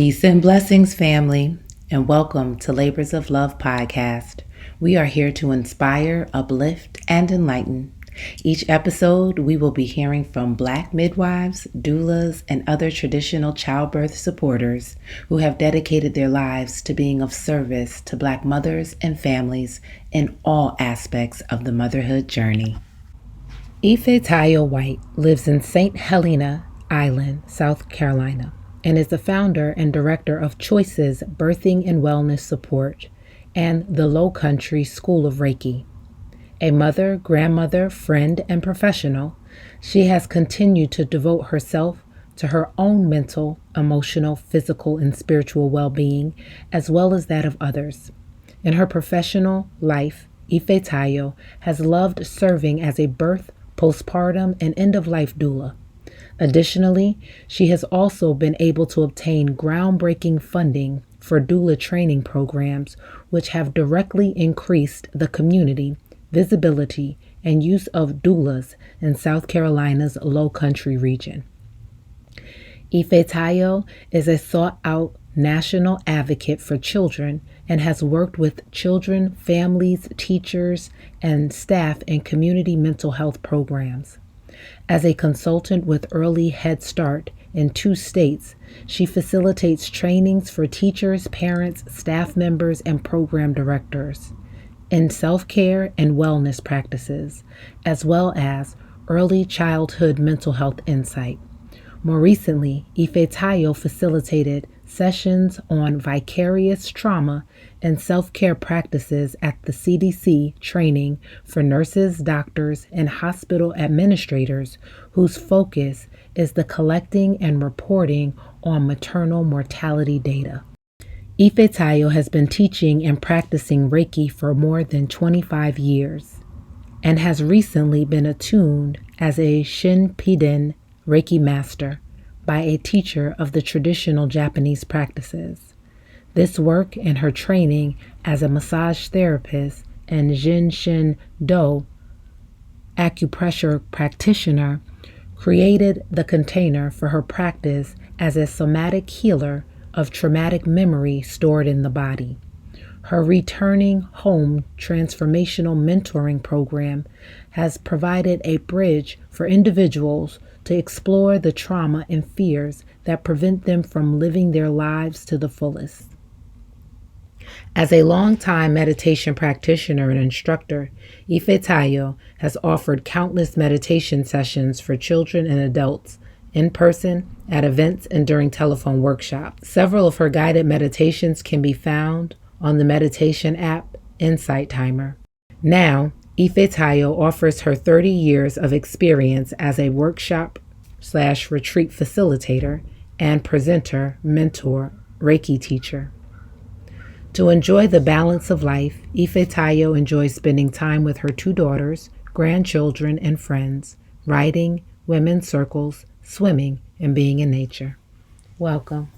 Peace and blessings, family, and welcome to Labors of Love podcast. We are here to inspire, uplift, and enlighten. Each episode, we will be hearing from Black midwives, doulas, and other traditional childbirth supporters who have dedicated their lives to being of service to Black mothers and families in all aspects of the motherhood journey. Ifetayo White lives in St. Helena Island, South Carolina, and is the founder and director of Choices Birthing and Wellness Support and the Lowcountry School of Reiki. A mother, grandmother, friend, and professional, she has continued to devote herself to her own mental, emotional, physical, and spiritual well-being, as well as that of others. In her professional life, Ifetayo has loved serving as a birth, postpartum, and end-of-life doula. Additionally, she has also been able to obtain groundbreaking funding for doula training programs, which have directly increased the community, visibility, and use of doulas in South Carolina's Lowcountry region. Ifetayo is a sought-out national advocate for children and has worked with children, families, teachers, and staff in community mental health programs. As a consultant with Early Head Start in 2 states, she facilitates trainings for teachers, parents, staff members, and program directors in self-care and wellness practices, as well as early childhood mental health insight. More recently, Ifetayo facilitated sessions on vicarious trauma and self-care practices at the CDC training for nurses, doctors, and hospital administrators whose focus is the collecting and reporting on maternal mortality data. Ifetayo has been teaching and practicing Reiki for more than 25 years and has recently been attuned as a Shinpiden Reiki master by a teacher of the traditional Japanese practices. This work and her training as a massage therapist and Jinshin Do acupressure practitioner created the container for her practice as a somatic healer of traumatic memory stored in the body. Her returning home transformational mentoring program has provided a bridge for individuals to explore the trauma and fears that prevent them from living their lives to the fullest. As a longtime meditation practitioner and instructor, Ifetayo has offered countless meditation sessions for children and adults in person, at events, and during telephone workshops. Several of her guided meditations can be found on the meditation app Insight Timer. Now, Ifetayo offers her 30 years of experience as a workshop/retreat facilitator and presenter, mentor, Reiki teacher. To enjoy the balance of life, Ifetayo enjoys spending time with her 2 daughters, grandchildren, and friends, writing, women's circles, swimming, and being in nature. Welcome.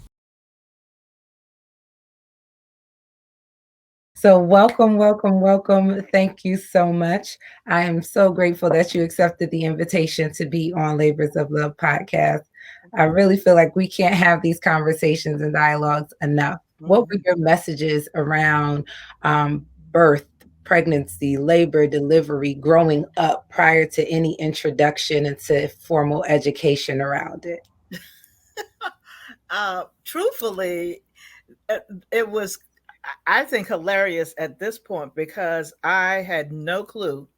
So welcome, welcome, welcome. Thank you so much. I am so grateful that you accepted the invitation to be on Labors of Love podcast. I really feel like we can't have these conversations and dialogues enough. What were your messages around birth, pregnancy, labor, delivery, growing up prior to any introduction into formal education around it? Truthfully, it was, I think, hilarious at this point because I had no clue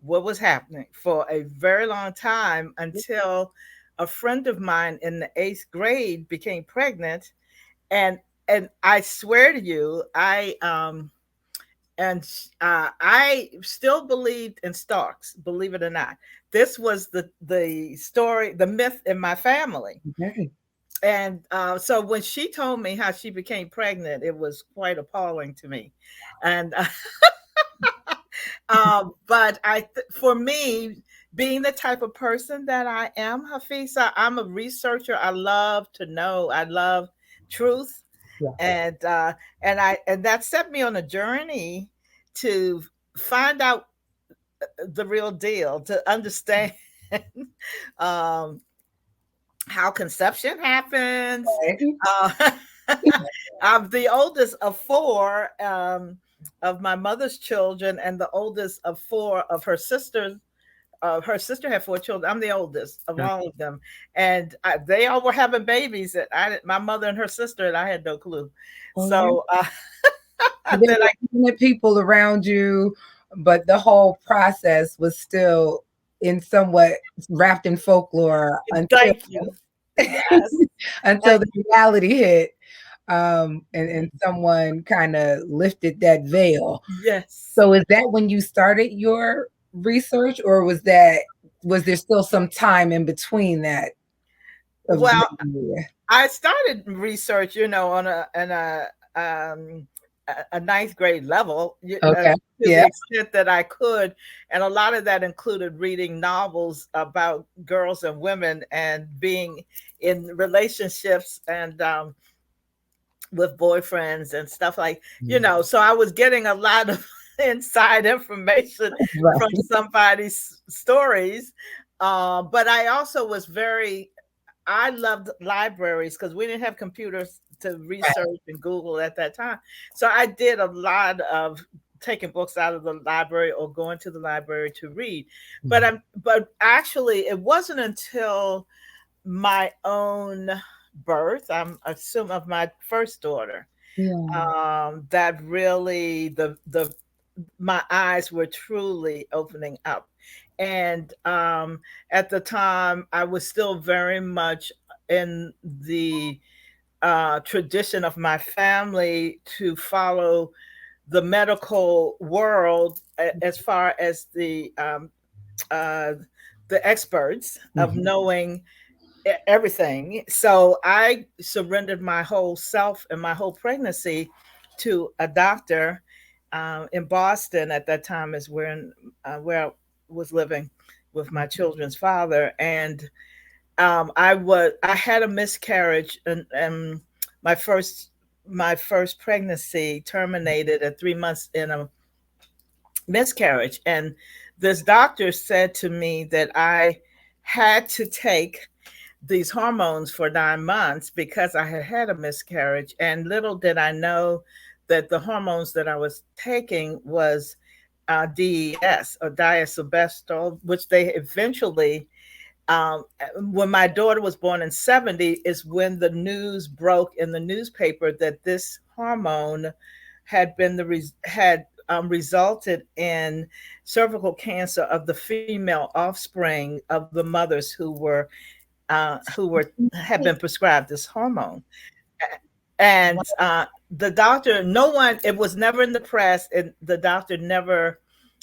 what was happening for a very long time until a friend of mine in the 8th grade became pregnant, and I swear to you, I still believed in stocks, believe it or not. This was the story, the myth in my family. Okay. And so when she told me how she became pregnant, it was quite appalling to me. And but for me, being the type of person that I am, Hafeeza, I'm a researcher. I love to know. I love truth, Yeah. and that set me on a journey to find out the real deal, to understand um, how conception happens. Okay. Uh, I'm the oldest of four of my mother's children, and the oldest of four of her sisters. Her sister had four children. I'm the oldest of all of them, and they all were having babies. That my mother and her sister, and I had no clue. Oh, yeah. So So there then were intimate people around you, but the whole process was still in somewhat wrapped in folklore until thank you. Yes, until the reality hit, and someone kind of lifted that veil. yes. So is that when you started your research, or was there still some time in between that of Well, gray I started research, on um, a ninth grade level, Okay. to the Yeah. extent that I could, and a lot of that included reading novels about girls and women and being in relationships and with boyfriends and stuff So I was getting a lot of inside information Right. from somebody's stories, but I also was very I loved libraries because we didn't have computers to research and Google at that time. So I did a lot of taking books out of the library or going to the library to read. But actually it wasn't until my own birth, I'm assuming of my first daughter, Yeah. that really the my eyes were truly opening up. And at the time, I was still very much in the tradition of my family to follow the medical world as far as uh, the experts of knowing everything. So I surrendered my whole self and my whole pregnancy to a doctor in Boston at that time, is where I was living with my children's father, and I had a miscarriage, and my first my first pregnancy terminated at 3 months in a miscarriage, and this doctor said to me that I had to take these hormones for 9 months because I had had a miscarriage. And little did I know that the hormones that I was taking was DES, or diacetyl, which they eventually, um, when my daughter was born in 70, is when the news broke in the newspaper that this hormone had been had resulted in cervical cancer of the female offspring of the mothers who were had been prescribed this hormone. And the doctor, no one, it was never in the press, and the doctor never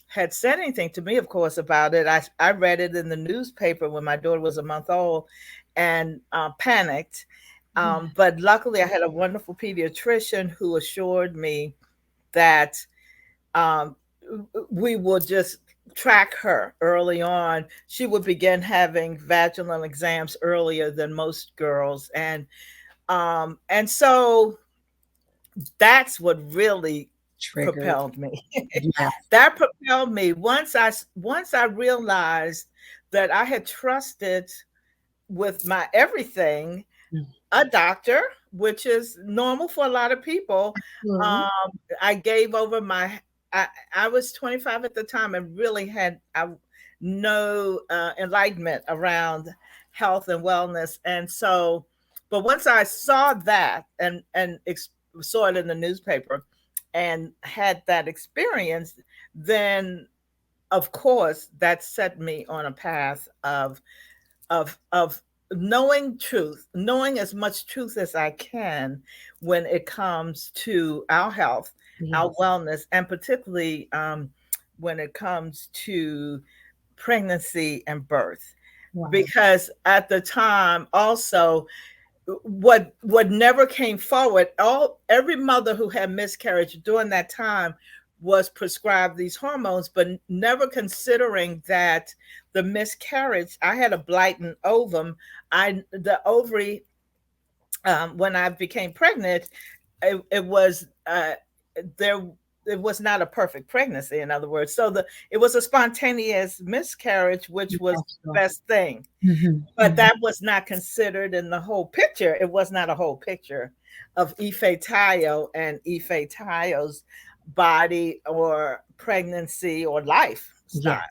had said anything to me, of course, about it. I read it in the newspaper when my daughter was a month old, and panicked. But luckily, I had a wonderful pediatrician who assured me that um, we will just track her early on. She would begin having vaginal exams earlier than most girls, and so that's what really Triggered. propelled me. Yeah. That propelled me once I realized that I had trusted with my everything a doctor, which is normal for a lot of people. Mhm. Um, I gave over my. I was 25 at the time and really had no enlightenment around health and wellness, and so. But once I saw that and saw it in the newspaper and had that experience, then of course that set me on a path of knowing truth, knowing as much truth as I can when it comes to our health, our Yes. wellness, and particularly when it comes to pregnancy and birth. Right. Because at the time, also, what never came forward, all every mother who had miscarriage during that time was prescribed these hormones, but never considering that the miscarriage, I had a blighting ovum. I the ovary, when I became pregnant, it was there it was not a perfect pregnancy, in other words. So it was a spontaneous miscarriage, which was the best thing. But that was not considered in the whole picture. It was not a whole picture of Ifetayo and Ifetayo's body or pregnancy or lifestyle.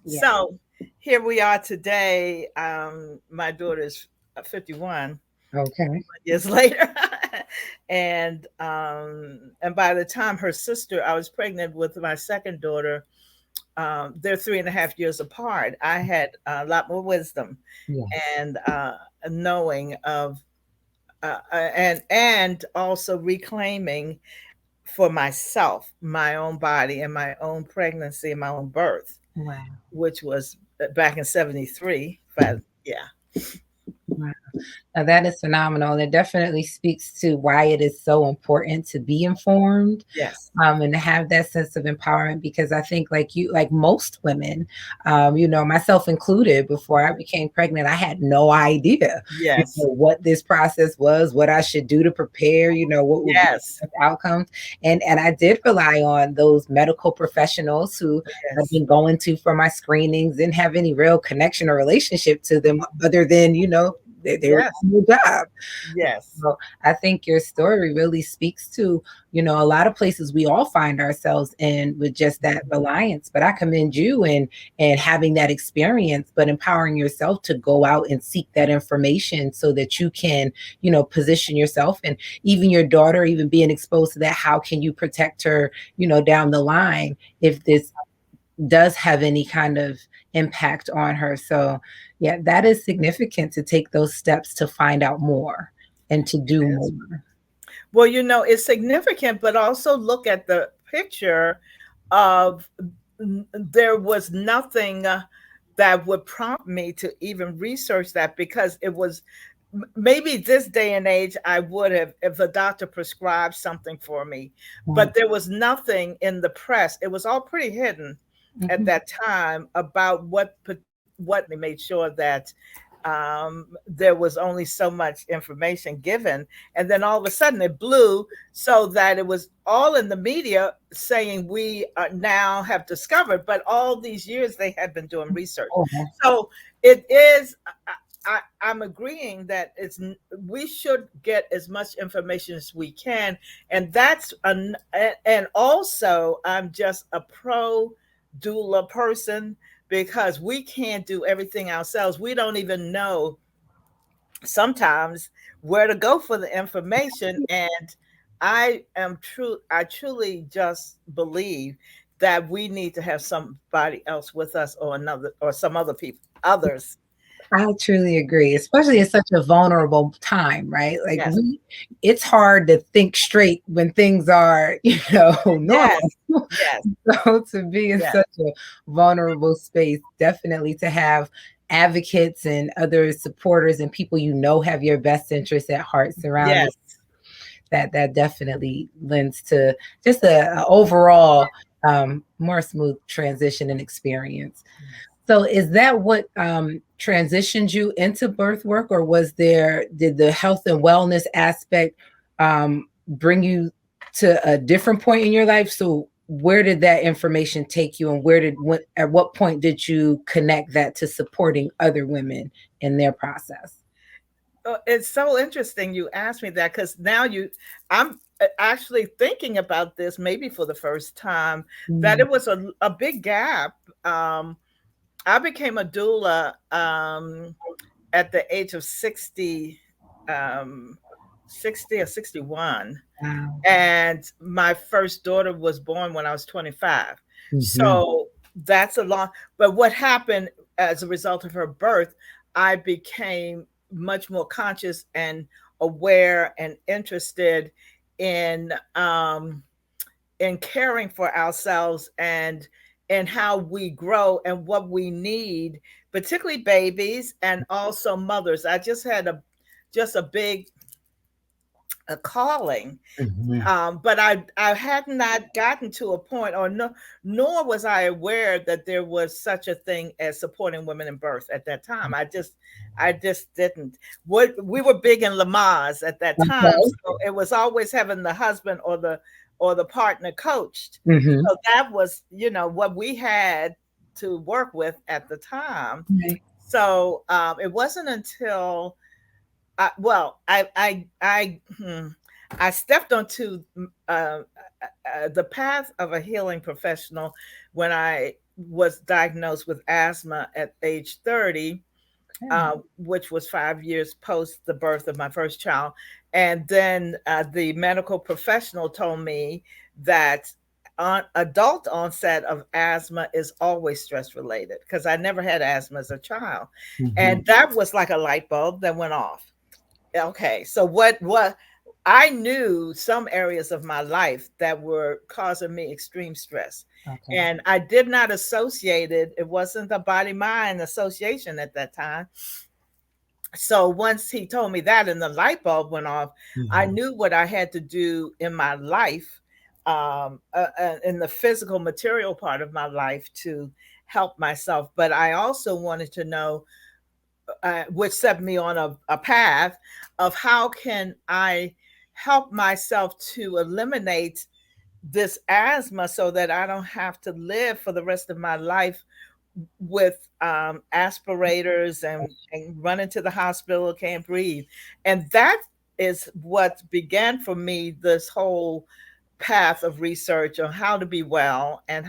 So here we are today. My daughter's 51. Okay. Years later. And by the time her sister, I was pregnant with my second daughter, they're 3.5 years apart. I had a lot more wisdom and knowing of and also reclaiming for myself my own body and my own pregnancy and my own birth. Wow. Which was back in 73. But yeah. Wow. Now that is phenomenal. It definitely speaks to why it is so important to be informed. Yes. And to have that sense of empowerment, because I think like most women, myself included, before I became pregnant, I had no idea what this process was, what I should do to prepare, what would be the outcomes. And I did rely on those medical professionals who I've been going to for my screenings, didn't have any real connection or relationship to them other than, they were doing their job. Yes. So I think your story really speaks to, a lot of places we all find ourselves in with just that reliance. But I commend you and having that experience, but empowering yourself to go out and seek that information so that you can, position yourself, and even your daughter, even being exposed to that. How can you protect her, down the line if this does have any kind of impact on her? So yeah, that is significant to take those steps to find out more and to do more. Well, it's significant, but also look at the picture of there was nothing that would prompt me to even research that, because it was maybe this day and age I would have if the doctor prescribed something for me, but there was nothing in the press. It was all pretty hidden at that time about what they made sure that there was only so much information given, and then all of a sudden it blew, so that it was all in the media saying we now have discovered, but all these years they had been doing research. So it is. I'm agreeing that we should get as much information as we can, and and also I'm just a pro doula person, because we can't do everything ourselves. We don't even know sometimes where to go for the information. And I truly just believe that we need to have somebody else with us, or some others. I truly agree, especially in such a vulnerable time, right? Like it's hard to think straight when things are, normal. So to be in such a vulnerable space, definitely to have advocates and other supporters and people have your best interests at heart surrounding that definitely lends to just a overall more smooth transition and experience. So is that what transitioned you into birth work, or did the health and wellness aspect bring you to a different point in your life? So where did that information take you, and at what point did you connect that to supporting other women in their process? It's so interesting you asked me that, because now I'm actually thinking about this maybe for the first time, that it was a big gap. I became a doula at the age of 60 or 61. Wow. And my first daughter was born when I was 25. So that's a long, but what happened as a result of her birth, I became much more conscious and aware and interested in caring for ourselves and how we grow and what we need, particularly babies and also mothers. I just had a big calling, but I had not gotten to a point, nor was I aware that there was such a thing as supporting women in birth at that time. I just didn't. We were big in Lamaze at that time, so it was always having the husband or the or the partner coached. Mm-hmm. So that was, what we had to work with at the time. Right. So it wasn't until, I stepped onto the path of a healing professional when I was diagnosed with asthma at age 30, which was 5 years post the birth of my first child. And then the medical professional told me that adult onset of asthma is always stress related, because I never had asthma as a child. Mm-hmm. And that was like a light bulb that went off. Okay, so what I knew some areas of my life that were causing me extreme stress. Okay. And I did not associate it. It wasn't a body mind association at that time. So once he told me that and the light bulb went off, I knew what I had to do in my life, in the physical material part of my life, to help myself. But I also wanted to know, which set me on a path of how can I help myself to eliminate this asthma so that I don't have to live for the rest of my life with aspirators and run into the hospital, can't breathe. And that is what began for me this whole path of research on how to be well, and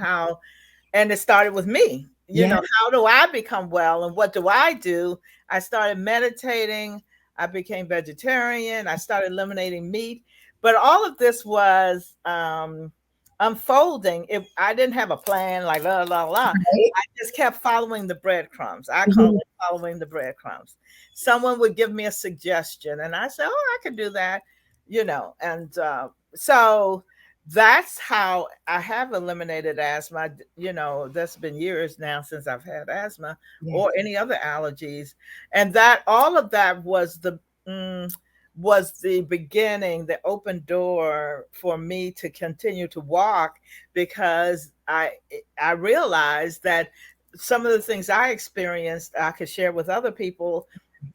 it started with me. How do I become well and what do I do? I started meditating. I became vegetarian. I started eliminating meat. But all of this was unfolding. I didn't have a plan like la la la. Right. I just kept following the breadcrumbs. I call it following the breadcrumbs. Someone would give me a suggestion, and I said, "Oh, I could do that," And so that's how I have eliminated asthma. That's been years now since I've had asthma or any other allergies, and that all of that was the beginning, the open door for me to continue to walk, because I realized that some of the things I experienced, I could share with other people,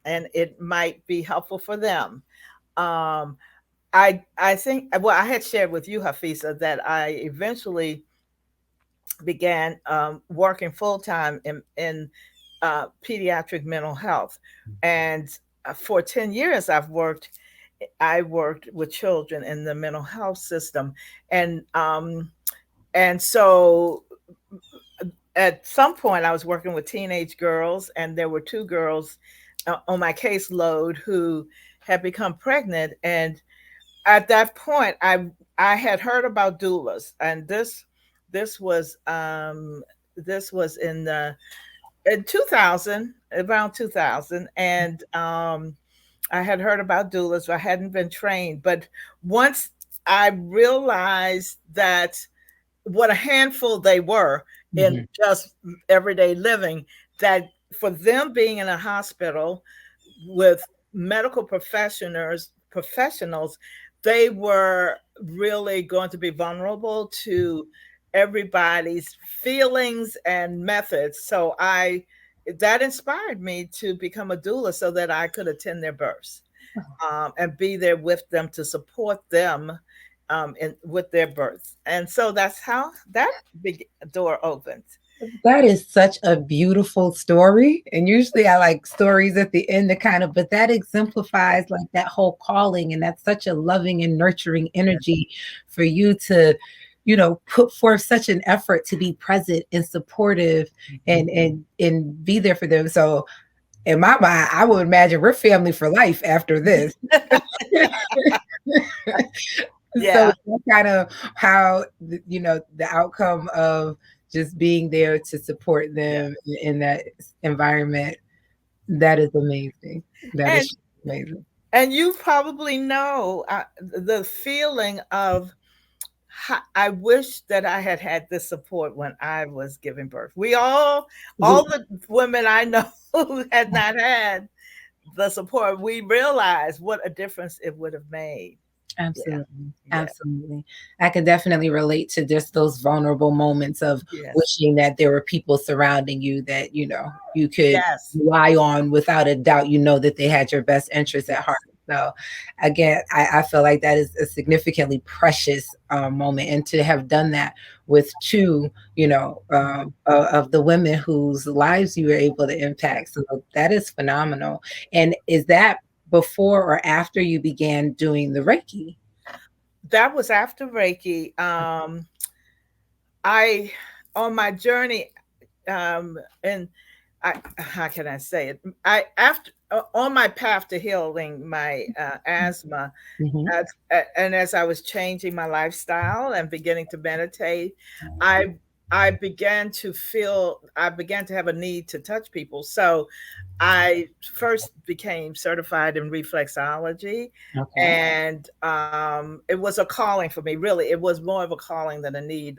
and it might be helpful for them. I think, well, I had shared with you, Hafeeza, that I eventually began working full time in pediatric mental health, and for 10 years I worked with children in the mental health system, and so at some point I was working with teenage girls, and there were two girls on my caseload who had become pregnant. And at that point, I had heard about doulas, and this was in 2000, around 2000, and I had heard about doulas, but I hadn't been trained. But once I realized that what a handful they were in just everyday living, that for them being in a hospital with medical professionals, they were really going to be vulnerable to everybody's feelings and methods. So that inspired me to become a doula so that I could attend their births and be there with them to support them with their births. And so that's how that big door opened. That is such a beautiful story. And usually I like stories at the end but that exemplifies like that whole calling. And that's such a loving and nurturing energy for you to, put forth such an effort to be present and supportive and be there for them. So in my mind, I would imagine we're family for life after this. So that's kind of how, the outcome of just being there to support them in that environment. That is amazing. That is amazing. And you probably know the feeling of, I wish that I had this support when I was giving birth. We all the women I know who had not had the support, we realized what a difference it would have made. Absolutely. Absolutely. I can definitely relate to just those vulnerable moments of wishing that there were people surrounding you that, you could rely on without a doubt, that they had your best interests at heart. So again, I feel like that is a significantly precious moment, and to have done that with two, of the women whose lives you were able to impact. So that is phenomenal. And is that before or after you began doing the Reiki? That was after Reiki. I on my journey, and I how can I say it? I after on my path to healing my asthma, Mm-hmm. and as I was changing my lifestyle and beginning to meditate, I I began to have a need to touch people. So I first became certified in reflexology, Okay. and it was a calling for me. Really, it was more of a calling than a need.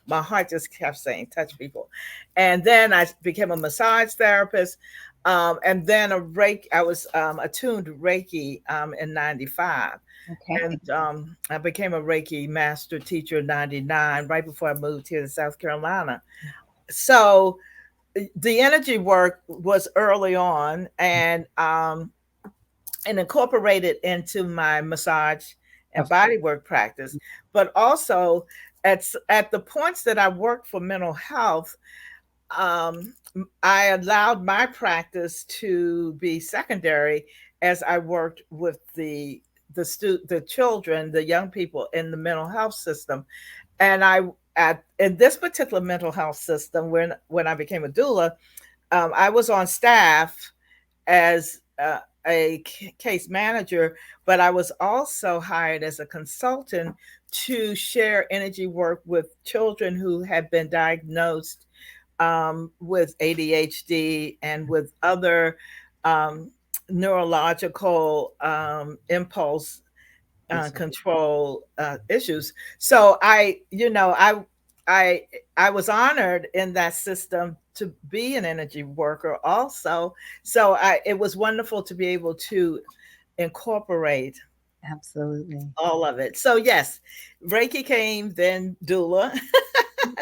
My heart just kept saying, "Touch people," and then I became a massage therapist, and then a Reiki. I was attuned to Reiki in '95, Okay. and I became a Reiki master teacher in '99, right before I moved here to South Carolina. So the energy work was early on, and incorporated into my massage and Of body work practice, but also at the points that I worked for mental health, um, I allowed my practice to be secondary as I worked with the children, the young people in the mental health system. And I at in this particular mental health system, when I became a doula, I was on staff as a case manager, but I was also hired as a consultant to share energy work with children who had been diagnosed with ADHD and with other um, neurological impulse control issues. So I I was honored in that system to be an energy worker also. So it was wonderful to be able to incorporate Absolutely. all of it. So yes, Reiki came, then doula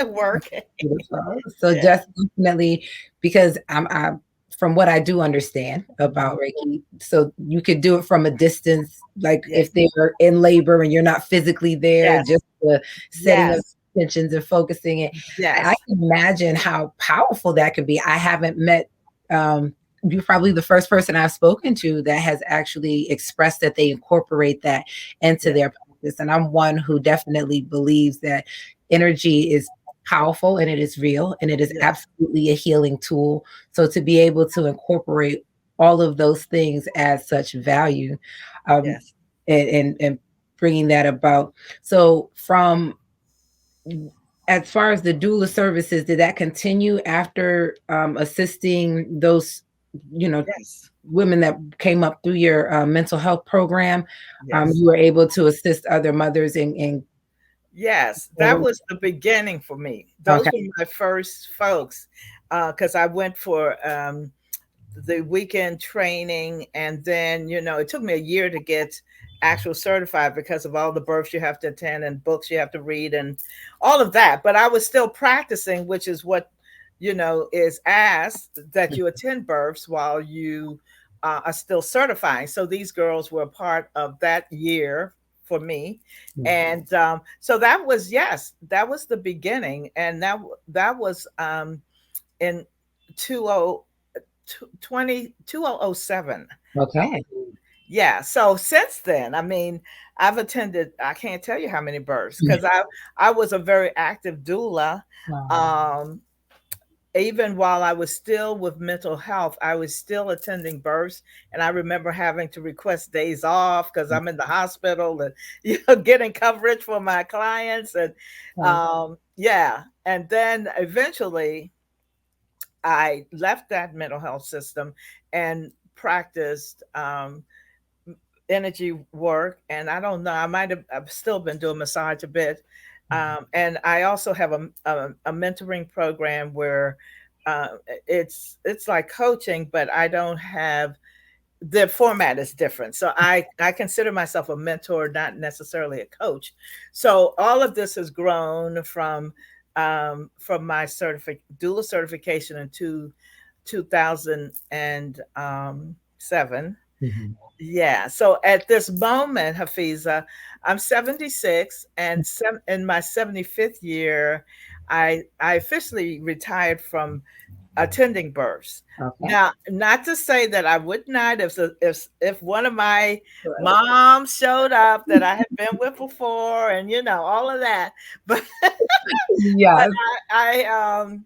work. Beautiful. So Yeah. just definitely, because I from what I do understand about Reiki, so you could do it from a distance, like if Yes. they're in labor and you're not physically there, Yes. just the setting of Yes. intentions and focusing it. I Yes. can imagine how powerful that could be. I haven't met you're probably the first person I've spoken to that has actually expressed that they incorporate that into Yes. their practice. And I'm one who definitely believes that energy is powerful and it is real and it is Yes. absolutely a healing tool. So to be able to incorporate all of those things adds such value, um, Yes. and bringing that about. So from as far as the doula services, did that continue after assisting those, you know, Yes. women that came up through your mental health program? Yes. You were able to assist other mothers in Yes, that was the beginning for me. Those okay. were my first folks, because I went for the weekend training, and then it took me a year to get actual certified because of all the births you have to attend and books you have to read and all of that. But I was still practicing, which is what is asked, that you attend births while you are still certifying. So these girls were a part of that year for me, and so that was, yes, that was the beginning, and that was in 20 2007. Okay. Yeah. So since then, I mean, I've attended, I can't tell you how many births, because I was a very active doula. Wow. Um, Even while I was still with mental health, I was still attending births. And I remember having to request days off because I'm in the hospital and getting coverage for my clients. And Wow. yeah. And then eventually I left that mental health system and practiced energy work. And I don't know, I've still been doing massage a bit. And I also have a mentoring program where it's like coaching, but I don't have, the format is different. So I consider myself a mentor, not necessarily a coach. So all of this has grown from my doula certification in 2007, Mm-hmm. Yeah. So at this moment, Hafeeza, I'm 76, and in my 75th year, I officially retired from attending births. Okay. Now, not to say that I would not, if one of my moms showed up that I had been with before, and all of that, but but Yes. I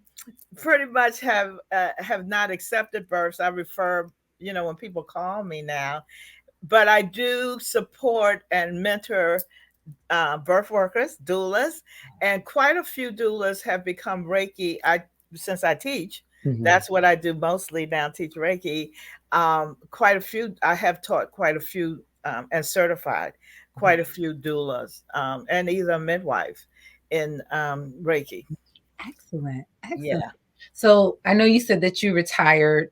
pretty much have not accepted births. I refer, when people call me now, but I do support and mentor birth workers, doulas, and quite a few doulas have become Reiki. Since I teach, Mm-hmm. that's what I do mostly now. Teach Reiki. Quite a few. I have taught quite a few and certified quite a few doulas and either midwife in Reiki. Excellent. Excellent. Yeah. So I know you said that you retired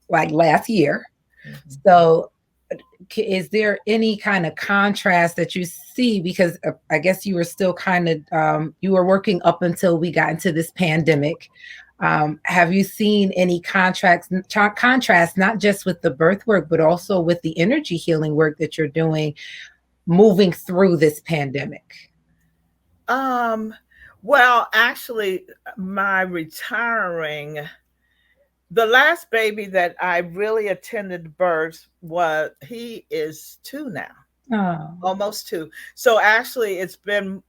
like last year. Mm-hmm. So is there any kind of contrast that you see? Because I guess you were still kind of, you were working up until we got into this pandemic. Have you seen any contrast, not just with the birth work, but also with the energy healing work that you're doing moving through this pandemic? Well, actually, my retiring, the last baby that I really attended birth he is 2 now, Oh. almost 2. So actually, it's been,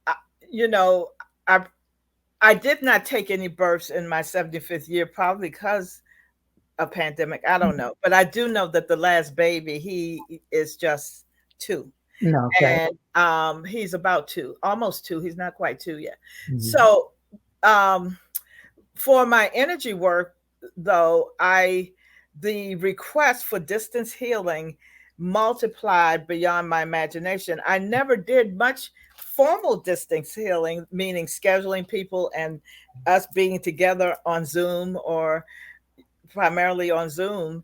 uh, you know, I I did not take any births in my 75th year, probably because of pandemic. I don't know, but I do know that the last baby, he is just 2. No, okay. And he's about 2, almost 2. He's not quite 2 yet. Mm-hmm. So um for my energy work, though, the request for distance healing multiplied beyond my imagination. I never did much formal distance healing, meaning scheduling people and us being together on Zoom or primarily on Zoom.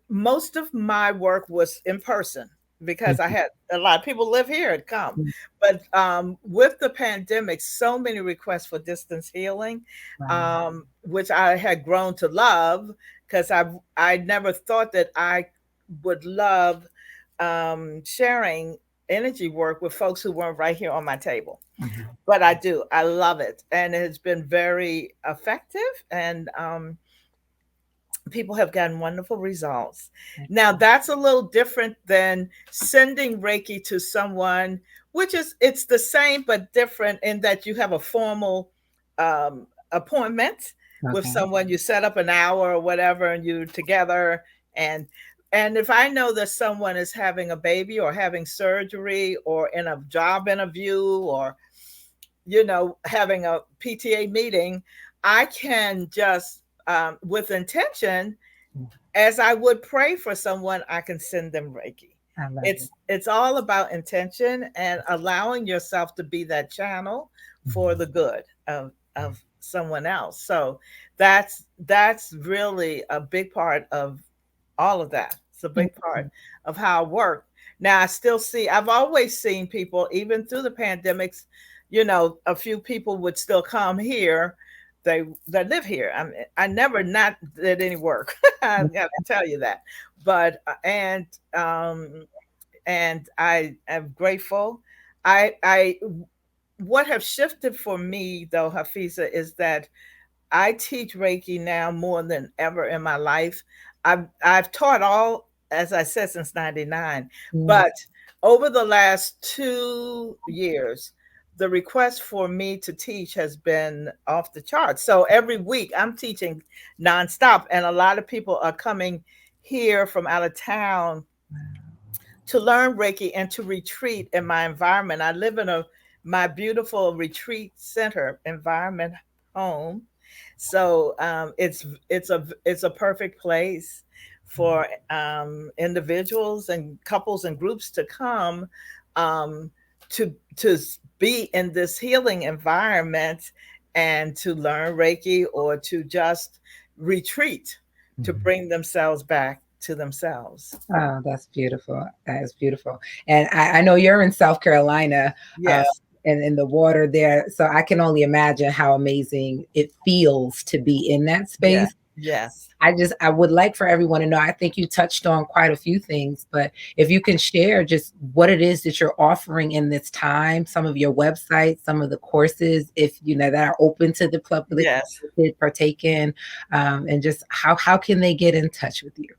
Most of my work was in person because I had a lot of people live here and come. But with the pandemic, so many requests for distance healing, Wow. which I had grown to love because I never thought that I would love sharing energy work with folks who weren't right here on my table. Mm-hmm. But I do. I love it. And it's been very effective. And people have gotten wonderful results. Now, that's a little different than sending Reiki to someone, it's the same but different in that you have a formal appointment with someone. You set up an hour or whatever, and you're together. And if I know that someone is having a baby or having surgery or in a job interview or having a PTA meeting, I can just with intention, as I would pray for someone, I can send them Reiki. It's all about intention and allowing yourself to be that channel for the good of someone else. So that's really a big part of all of that. It's a big part of how I work. Now I've always seen people, even through the pandemics, a few people would still come here. They live here. I never not did any work. I got to tell you that. But and I am grateful. I what have shifted for me though, Hafeeza, is that I teach Reiki now more than ever in my life. I've taught as I said, since '99, but over the last 2 years, the request for me to teach has been off the charts. So every week I'm teaching nonstop, and a lot of people are coming here from out of town to learn Reiki and to retreat in my environment. I live in my beautiful retreat center environment home. So it's a perfect place for individuals and couples and groups to come to be in this healing environment and to learn Reiki or to just retreat, to bring themselves back to themselves. Oh, that's beautiful. That is beautiful. And I know you're in South Carolina. Yes. And in the water there. So I can only imagine how amazing it feels to be in that space. Yes. I would like for everyone to know, I think you touched on quite a few things, but if you can share just what it is that you're offering in this time, some of your websites, some of the courses, if you know that are open to the public Yes. to partake in, and just how can they get in touch with you?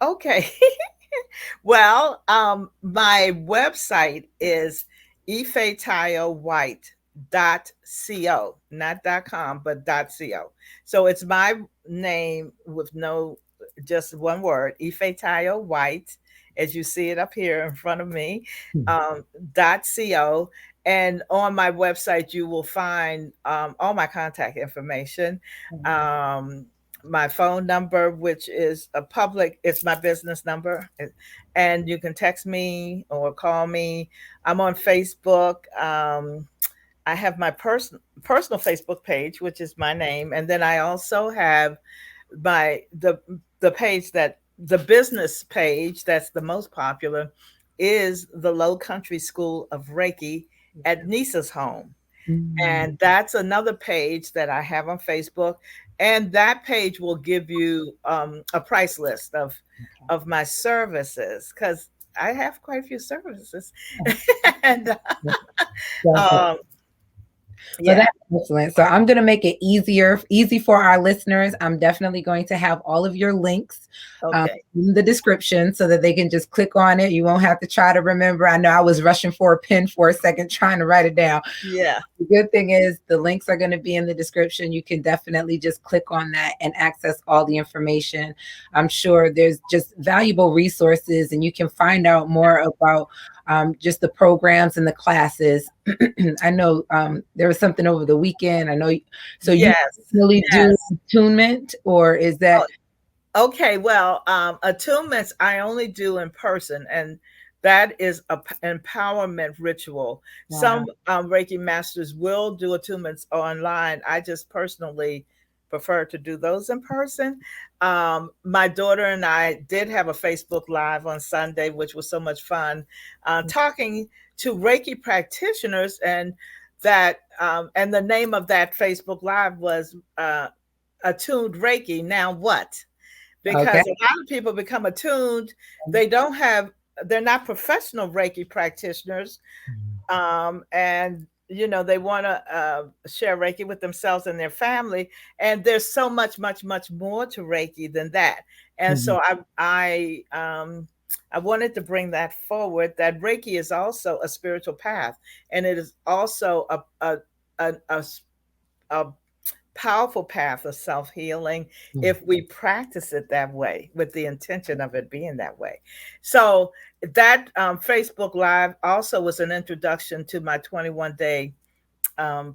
Okay. Well, my website is ifetayowhite.co, not .com, but .co. So it's my name with no, just one word, Ifetayo White, as you see it up here in front of me, um, .co. And on my website, you will find all my contact information. Um, my phone number, which is a public, it's my business number. And you can text me or call me. I'm on Facebook. I have my personal Facebook page, which is my name. And then I also have my the page that the business page that's the most popular is the Lowcountry School of Reiki at Nisa's home. And that's another page that I have on Facebook. And that page will give you a price list of my services, because I have quite a few services. And um, Well, yeah. that's excellent. So I'm going to make it easy for our listeners. I'm definitely going to have all of your links Okay. in the description so that they can just click on it. You won't have to try to remember. I know I was rushing for a pen for a second trying to write it down. Yeah. The good thing is the links are going to be in the description. You can definitely just click on that and access all the information. I'm sure there's just valuable resources, and you can find out more about just the programs and the classes. I know there was something over the weekend. I know. So you Yes. really do Yes. attunement, or is that? Okay. Well, attunements I only do in person, and that is a empowerment ritual. Wow. Some Reiki masters will do attunements online. I just personally prefer to do those in person. My daughter and I did have a Facebook Live on Sunday, which was so much fun, talking to Reiki practitioners, and that and the name of that Facebook Live was Attuned Reiki. Now what? Okay. Because a lot of people become attuned. They're not professional Reiki practitioners. And they want to share Reiki with themselves and their family. And there's so much, much, much more to Reiki than that. And so I wanted to bring that forward, that Reiki is also a spiritual path, and it is also a powerful path of self-healing if we practice it that way, with the intention of it being that way. So that Facebook Live also was an introduction to my 21-day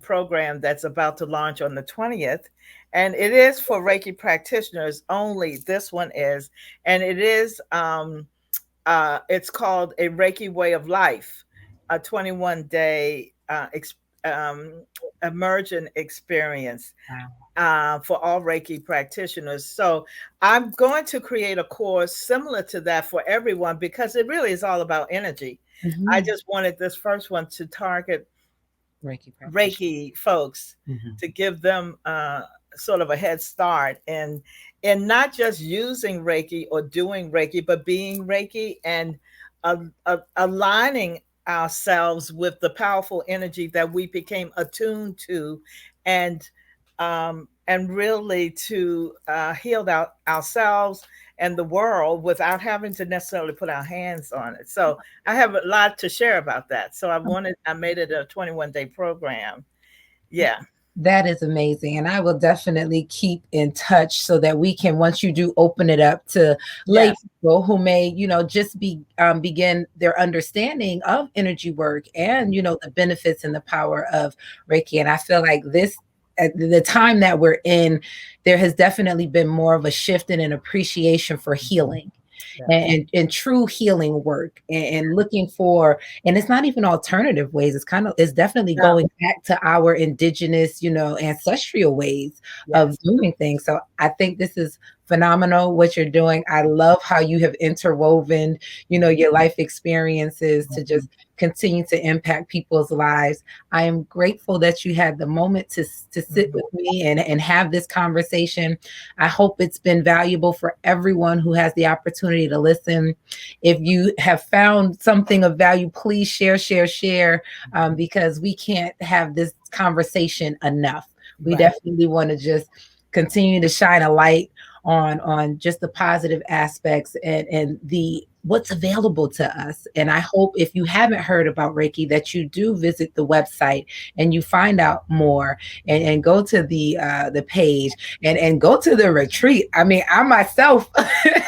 program that's about to launch on the 20th. And it is for Reiki practitioners only. This one is. And it is, it's called A Reiki Way of Life, a 21-day emergent experience for all Reiki practitioners. So I'm going to create a course similar to that for everyone, because it really is all about energy. I just wanted this first one to target Reiki folks, to give them sort of a head start in not just using Reiki or doing Reiki, but being Reiki and aligning ourselves with the powerful energy that we became attuned to, and really to heal ourselves and the world without having to necessarily put our hands on it. So I have a lot to share about that. So I made it a 21-day program. Yeah. That is amazing. And I will definitely keep in touch so that we can, once you do open it up to lay people who may, just begin their understanding of energy work and, the benefits and the power of Reiki. And I feel like at the time that we're in, there has definitely been more of a shift in an appreciation for healing. And true healing work, and looking for, and it's not even alternative ways. It's definitely going back to our indigenous, ancestral ways of doing things. So I think this is phenomenal what you're doing. I love how you have interwoven, your life experiences to just continue to impact people's lives. I am grateful that you had the moment to sit with me and have this conversation. I hope it's been valuable for everyone who has the opportunity to listen. If you have found something of value, please share, because we can't have this conversation enough. We definitely want to just continue to shine a light on just the positive aspects and the what's available to us. And I hope if you haven't heard about Reiki that you do visit the website and you find out more and go to the page and go to the retreat. I mean, I myself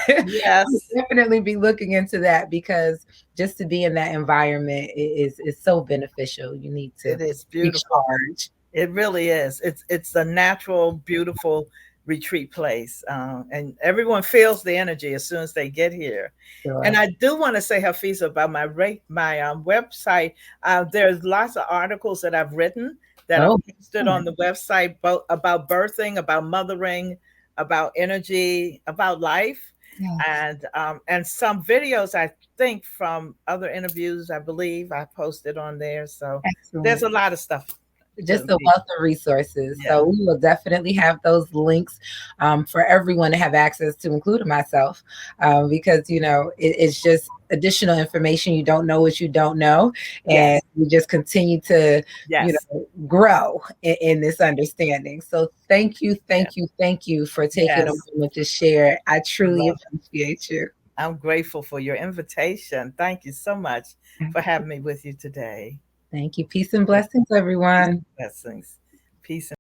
will definitely be looking into that, because just to be in that environment is so beneficial. You need to it is beautiful. recharge. It really is. It's a natural, beautiful retreat place, and everyone feels the energy as soon as they get here. Sure. And I do want to say, Hafeeza, about my website. There's lots of articles that I've written that are posted on the website, both about birthing, about mothering, about energy, about life, and some videos I think from other interviews. I believe I posted on there. So there's a lot of stuff. Just a wealth of resources. So we will definitely have those links for everyone to have access to, including myself, because, it's just additional information. You don't know what you don't know. And we just continue to, grow in this understanding. So thank you for taking a moment to share. I truly appreciate you. I'm grateful for your invitation. Thank you so much for having me with you today. Thank you. Peace and blessings, everyone. Blessings. Peace.